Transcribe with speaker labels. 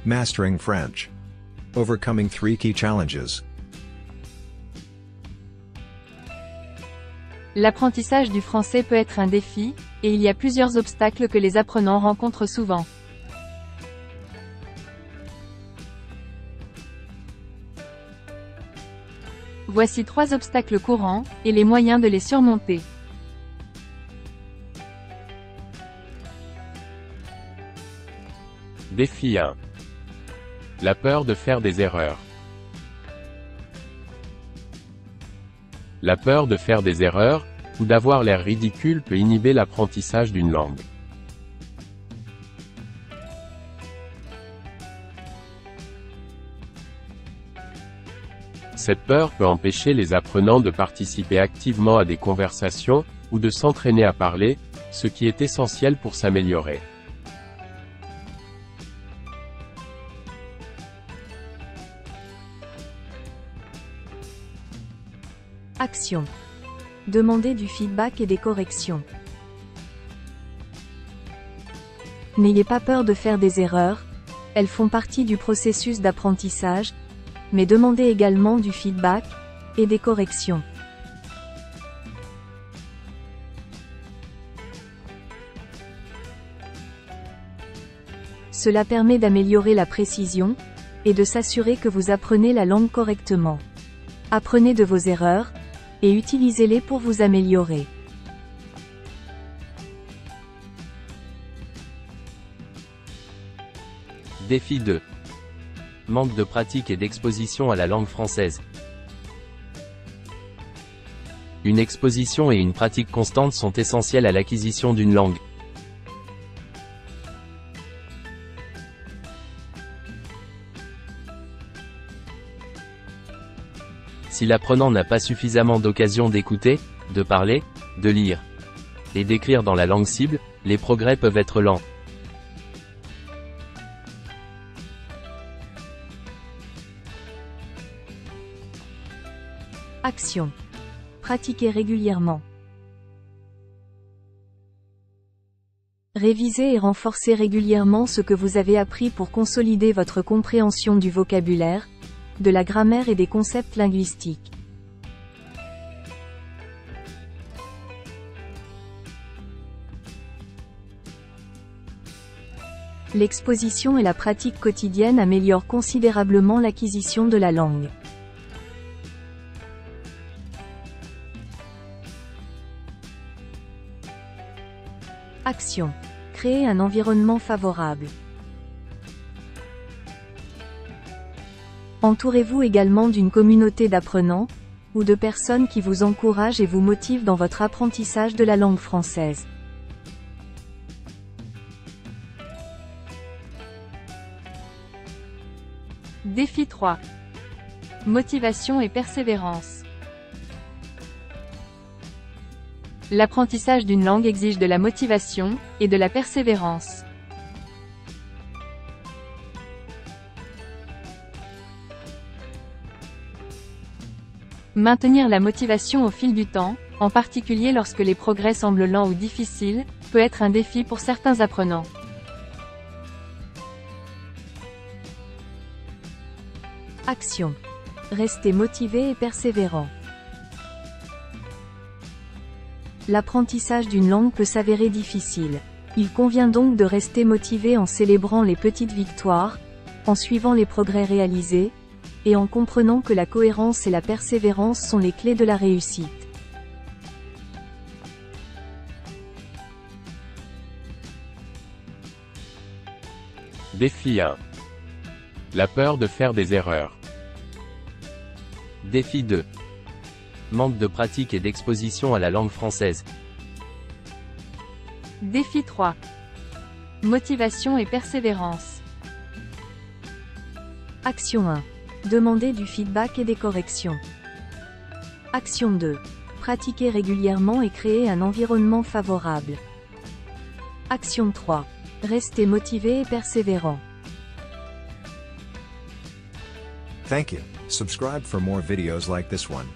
Speaker 1: Mastering French. Overcoming 3 key challenges.
Speaker 2: L'apprentissage du français peut être un défi, et il y a plusieurs obstacles que les apprenants rencontrent souvent. Voici 3 obstacles courants, et les moyens de les surmonter.
Speaker 3: Défi 1. La peur de faire des erreurs. La peur de faire des erreurs, ou d'avoir l'air ridicule peut inhiber l'apprentissage d'une langue. Cette peur peut empêcher les apprenants de participer activement à des conversations, ou de s'entraîner à parler, ce qui est essentiel pour s'améliorer.
Speaker 4: Action. Demandez du feedback et des corrections. N'ayez pas peur de faire des erreurs, elles font partie du processus d'apprentissage, mais demandez également du feedback et des corrections. Cela permet d'améliorer la précision et de s'assurer que vous apprenez la langue correctement. Apprenez de vos erreurs et utilisez-les pour vous améliorer.
Speaker 5: Défi 2. Manque de pratique et d'exposition à la langue française. Une exposition et une pratique constante sont essentielles à l'acquisition d'une langue. Si l'apprenant n'a pas suffisamment d'occasion d'écouter, de parler, de lire et d'écrire dans la langue cible, les progrès peuvent être lents.
Speaker 4: Action. Pratiquez régulièrement. Révisez et renforcez régulièrement ce que vous avez appris pour consolider votre compréhension du vocabulaire, de la grammaire et des concepts linguistiques. L'exposition et la pratique quotidienne améliorent considérablement l'acquisition de la langue. Action. Créer un environnement favorable. Entourez-vous également d'une communauté d'apprenants, ou de personnes qui vous encouragent et vous motivent dans votre apprentissage de la langue française.
Speaker 2: Défi 3. Motivation et persévérance. L'apprentissage d'une langue exige de la motivation et de la persévérance. Maintenir la motivation au fil du temps, en particulier lorsque les progrès semblent lents ou difficiles, peut être un défi pour certains apprenants.
Speaker 4: Action. Restez motivé et persévérant. L'apprentissage d'une langue peut s'avérer difficile. Il convient donc de rester motivé en célébrant les petites victoires, en suivant les progrès réalisés, et en comprenant que la cohérence et la persévérance sont les clés de la réussite.
Speaker 3: Défi 1. La peur de faire des erreurs.
Speaker 5: Défi 2. Manque de pratique et d'exposition à la langue française.
Speaker 2: Défi 3. Motivation et persévérance.
Speaker 4: Action 1. Demandez du feedback et des corrections. Action 2. Pratiquez régulièrement et créez un environnement favorable. Action 3. Restez motivé et persévérant.
Speaker 1: Thank you. Subscribe for more videos like this one.